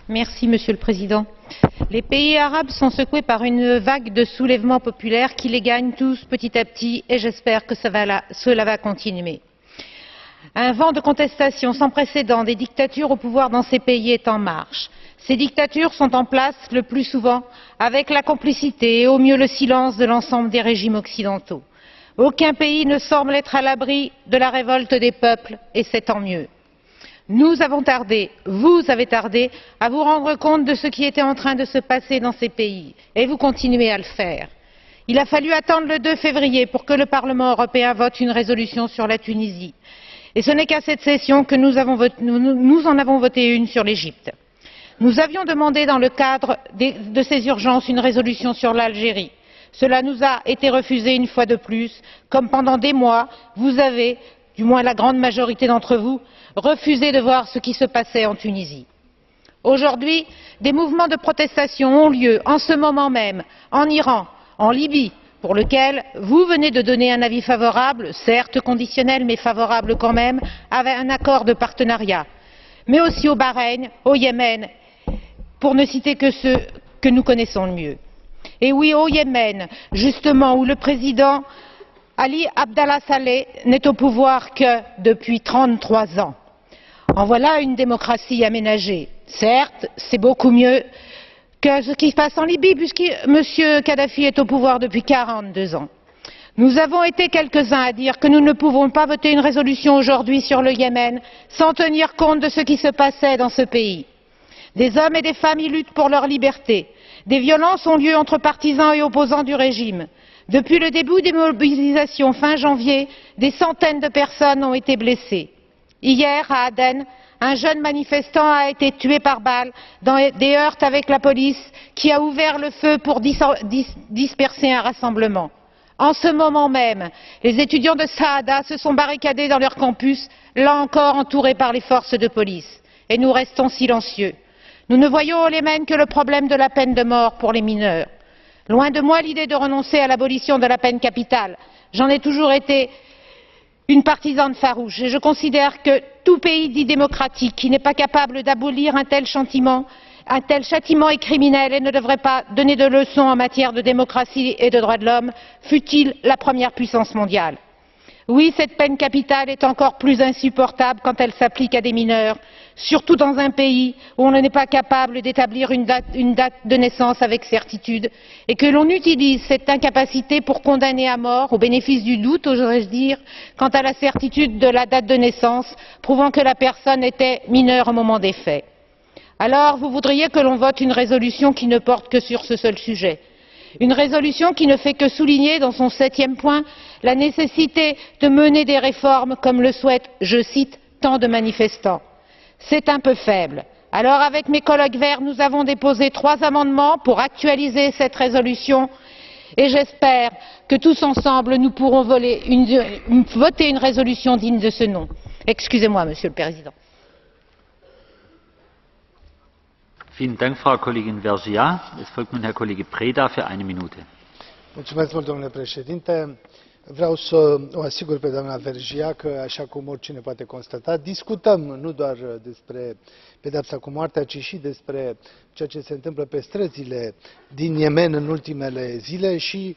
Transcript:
Monsieur le Président. Les pays arabes sont secoués par une vague de soulèvements populaires qui les gagnent tous petit à petit et j'espère que cela va continuer. Un vent de contestation sans précédent des dictatures au pouvoir dans ces pays est en marche. Ces dictatures sont en place le plus souvent avec la complicité et au mieux le silence de l'ensemble des régimes occidentaux. Aucun pays ne semble être à l'abri de la révolte des peuples et c'est tant mieux. Nous avons tardé, vous avez tardé à vous rendre compte de ce qui était en train de se passer dans ces pays et vous continuez à le faire. Il a fallu attendre le 2 février pour que le Parlement européen vote une résolution sur la Tunisie. Et ce n'est qu'à cette session que nous en avons voté une sur l'Égypte. Nous avions demandé dans le cadre de ces urgences une résolution sur l'Algérie. Cela nous a été refusé une fois de plus, comme pendant des mois, vous avez, du moins la grande majorité d'entre vous, refusé de voir ce qui se passait en Tunisie. Aujourd'hui, des mouvements de protestation ont lieu en ce moment même, en Iran, en Libye, pour lequel vous venez de donner un avis favorable, certes conditionnel mais favorable quand même, avec un accord de partenariat, mais aussi au Bahreïn, au Yémen, pour ne citer que ceux que nous connaissons le mieux. Et oui, au Yémen, justement, où le président Ali Abdallah Saleh n'est au pouvoir que depuis 33 ans. En voilà une démocratie aménagée. Certes, c'est beaucoup mieux que ce qui se passe en Libye, puisque M. Kadhafi est au pouvoir depuis 42 ans. Nous avons été quelques-uns à dire que nous ne pouvons pas voter une résolution aujourd'hui sur le Yémen sans tenir compte de ce qui se passait dans ce pays. Des hommes et des femmes y luttent pour leur liberté. Des violences ont lieu entre partisans et opposants du régime. Depuis le début des mobilisations fin janvier, des centaines de personnes ont été blessées. Hier, à Aden, un jeune manifestant a été tué par balle dans des heurts avec la police qui a ouvert le feu pour disperser un rassemblement. En ce moment même, les étudiants de Saada se sont barricadés dans leur campus, là encore entourés par les forces de police. Et nous restons silencieux. Nous ne voyons au Yémen que le problème de la peine de mort pour les mineurs. Loin de moi l'idée de renoncer à l'abolition de la peine capitale. J'en ai toujours été une partisane farouche et je considère que tout pays dit démocratique qui n'est pas capable d'abolir un tel châtiment est criminel et ne devrait pas donner de leçons en matière de démocratie et de droits de l'homme, fût-il la première puissance mondiale. Oui, cette peine capitale est encore plus insupportable quand elle s'applique à des mineurs, surtout dans un pays où on n'est pas capable d'établir une date de naissance avec certitude et que l'on utilise cette incapacité pour condamner à mort, au bénéfice du doute, oserais-je dire, quant à la certitude de la date de naissance, prouvant que la personne était mineure au moment des faits. Alors, vous voudriez que l'on vote une résolution qui ne porte que sur ce seul sujet. Une résolution qui ne fait que souligner dans son 7e point la nécessité de mener des réformes comme le souhaitent, je cite, tant de manifestants. C'est un peu faible. Alors avec mes collègues verts, nous avons déposé 3 amendements pour actualiser cette résolution et j'espère que tous ensemble nous pourrons voter une résolution digne de ce nom. Excusez-moi, Monsieur le Président. Vielen Dank, Frau Kollegin Vergiat. Es folgt nun Herr Kollege Preda für eine Minute. Mulțumesc mult, domnule președinte. Vreau să o asigur pe doamna Vergiat că, așa cum oricine poate constata, discutăm nu doar despre pedeapsa cu moartea, ci și despre ceea ce se întâmplă pe străzile din Yemen în ultimele zile și